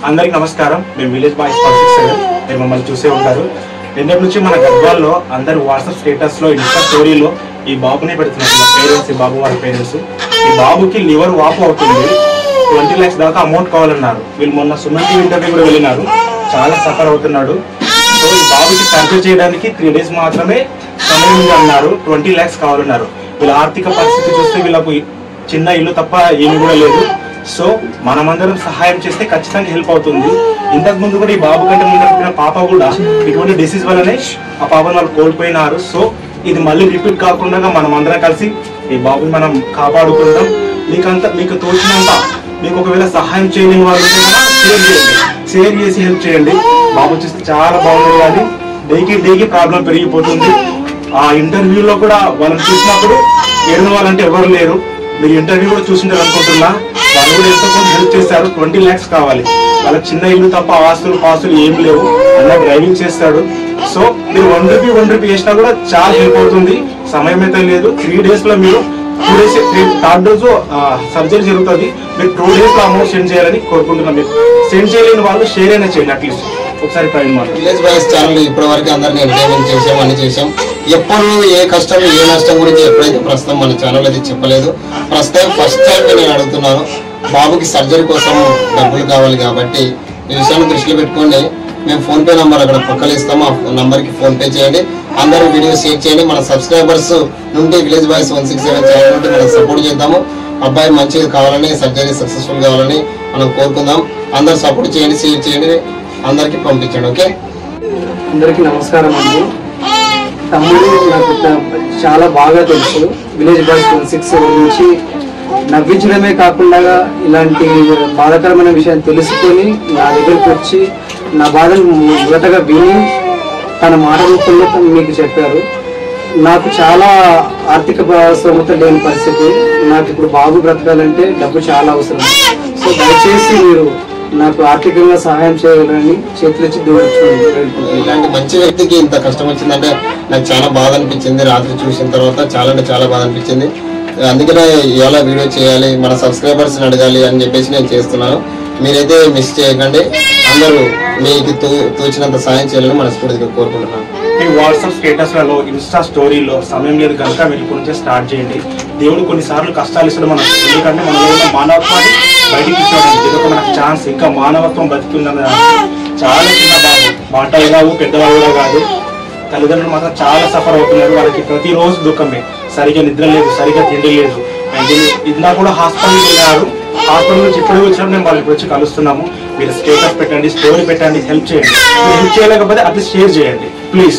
అందరికీ నమస్కారం. మేము విలేజ్ బాయ్స్ 167 మీరు మమ్మల్ని చూసే ఉంటారు. నిన్నటి నుంచి మన గద్వాల్లో అందరు వాట్సాప్ స్టేటస్ లో ఇన్స్టా స్టోరీలో ఈ బాబుని పెడుతున్నారు. పేరెంట్స్, ఈ బాబు వాళ్ళ పేరెంట్స్. ఈ బాబుకి లివర్ వాపు అవుతుంది, 20 lakhs దాకా అమౌంట్ కావాలన్నారు. వీళ్ళు మొన్న సుమన్ టీవీ ఇంటర్వ్యూ కూడా వెళ్ళినారు. చాలా సఫర్ అవుతున్నాడు. సో ఈ బాబుకి సర్జరీ చేయడానికి 3 days మాత్రమే సమయం ఉంది అన్నారు. 20 lakhs కావాలన్నారు. వీళ్ళ ఆర్థిక పరిస్థితి చూస్తే వీళ్ళకు చిన్న ఇల్లు తప్ప ఏమి కూడా లేదు. సో మనమందరం సహాయం చేస్తే ఖచ్చితంగా హెల్ప్ అవుతుంది. ఇంతకు ముందు కూడా ఈ బాబు కంటే ముందు పుట్టిన పాప కూడా ఇటువంటి డిసీజ్ వల్లనే ఆ పాపను వాళ్ళు కోల్పోయినారు. సో ఇది మళ్ళీ రిపీట్ కాకుండా మనం అందరం కలిసి ఈ బాబుని మనం కాపాడుకుందాం. మీకు తోచినంత మీకు ఒకవేళ సహాయం చేయలేని వాళ్ళు షేర్ చేసి హెల్ప్ చేయండి. బాబు చూస్తే చాలా బాగుంది, కానీ డేకి ప్రాబ్లం పెరిగిపోతుంది. ఆ ఇంటర్వ్యూలో కూడా వాళ్ళని చూసినప్పుడు ఏడిన వాళ్ళంటే ఎవరు లేరు. మీరు ఇంటర్వ్యూ కూడా చూసింటారు అనుకుంటున్నా. వాళ్ళు కూడా ఎంతో కొంత హెల్ప్ చేస్తారు. 20 lakhs కావాలి. వాళ్ళకి చిన్న ఇల్లు తప్ప పాస్తులు ఏమి లేవు. అలా డ్రైవింగ్ చేస్తాడు. సో మీరు 1 రూపీ చేసినా కూడా చాలా హెల్ప్ అవుతుంది. సమయం అయితే లేదు. 3 days లో మీరు 2 days 3rd రోజు సర్జరీ జరుగుతుంది. మీరు 2 days లో అమౌంట్ సెండ్ చేయాలని కోరుకుంటున్నాం. మీరు సెండ్ చేయలేని వాళ్ళు షేర్ అయినా చేయండి. అట్లీస్ట్ ఒకసారి విలేజ్ బాయ్స్ ఛానల్ ఇప్పటి వరకు అందరినీ ఎంటర్టైన్మెంట్ చేసాం, అన్ని చేసాం. ఎప్పుడు ఏ కష్టం ఏ నష్టం గురించి ఎప్పుడైతే ప్రస్తుతం మన ఛానల్ అయితే చెప్పలేదు. ఫస్ట్ టైం నేను అడుగుతున్నాను. బాబుకి సర్జరీ కోసం డబ్బులు కావాలి కాబట్టి ఈ విషయాన్ని దృష్టిలో పెట్టుకోండి. మేము ఫోన్పే నంబర్ అక్కడ పక్కన ఇస్తాము. ఆ నంబర్కి ఫోన్పే చేయండి. అందరూ వీడియో షేర్ చేయండి. మన సబ్స్క్రైబర్స్ నుండి విలేజ్ బాయ్స్ 167 ఛానల్ నుండి మనం సపోర్ట్ చేద్దాము. అబ్బాయి మంచిగా కావాలని, సర్జరీ సక్సెస్ఫుల్ కావాలని మనం కోరుకుందాం. అందరూ సపోర్ట్ చేయండి, షేర్ చేయండి, అందరికి పంపించండి. ఓకే, అందరికీ నమస్కారం అండి. తమ్ముడు నాకు చాలా బాగా తెలుసు. విలేజ్ బాయ్స్ 167 నుంచి నవ్వించడమే కాకుండా ఇలాంటి బాధాకరమైన విషయాన్ని తెలుసుకొని నా దగ్గరకు వచ్చి నా బాధను మొదటగా విని తన మాట రూపంలో మీకు చెప్పారు. నాకు చాలా ఆర్థిక స్తోమత లేని పరిస్థితి. నాకు ఇప్పుడు బాబు బ్రతకాలంటే డబ్బు చాలా అవసరం. సో దయచేసి మీరు నాకు ఆర్థికంగా సహాయం చేయాలని చేతులెచ్చి దూరంచుకోండి. ఇలాంటి మంచి వ్యక్తికి ఇంత కష్టం వచ్చిందంటే నాకు చాలా బాధ అనిపించింది. రాత్రి చూసిన తర్వాత చాలా అంటే చాలా బాధ అనిపించింది. అందుకనే ఇలా వీడియో చేయాలి, మన సబ్స్క్రైబర్స్ని అడగాలి అని చెప్పేసి నేను చేస్తున్నాను. మీరైతే మిస్ చేయకండి. అందరూ మీకు తోచినంత సాయం చేయాలని మనస్ఫూర్తిగా కోరుకుంటున్నాను. మీ వాట్సాప్ స్టేటస్లలో, ఇన్స్టా స్టోరీలో సమయం లేదు కనుక మీరు ఇప్పటి నుంచే స్టార్ట్ చేయండి. దేవుడు కొన్నిసార్లు కష్టాలు ఇస్తాడు మనకు. ఎందుకంటే మనలో ఉన్న మానవత్వాన్ని బయటికి ఇస్తాడు. ఇదొక మనకు ఛాన్స్. ఇంకా మానవత్వం బతికిందని. చాలా చిన్న బాబు, మాటలు కావు, పెద్దవాళ్ళు కూడా కాదు. తల్లిదండ్రులు మాత్రం చాలా సఫర్ అవుతున్నారు. వాళ్ళకి ప్రతిరోజు దుఃఖమే. సరిగ్గా నిద్ర లేదు, సరిగ్గా తిండి లేదు. ఇందా కూడా హాస్పిటల్కి వెళ్ళారు. హాస్పిటల్ నుంచి ఇప్పుడే వచ్చినప్పుడు మేము వాళ్ళకి వచ్చి కలుస్తున్నాము. మీరు స్టేటస్ పెట్టండి, స్టోరీ పెట్టండి, హెల్ప్ చేయండి. హెల్ప్ చేయలేకపోతే అట్లీస్ట్ షేర్ చేయండి ప్లీజ్.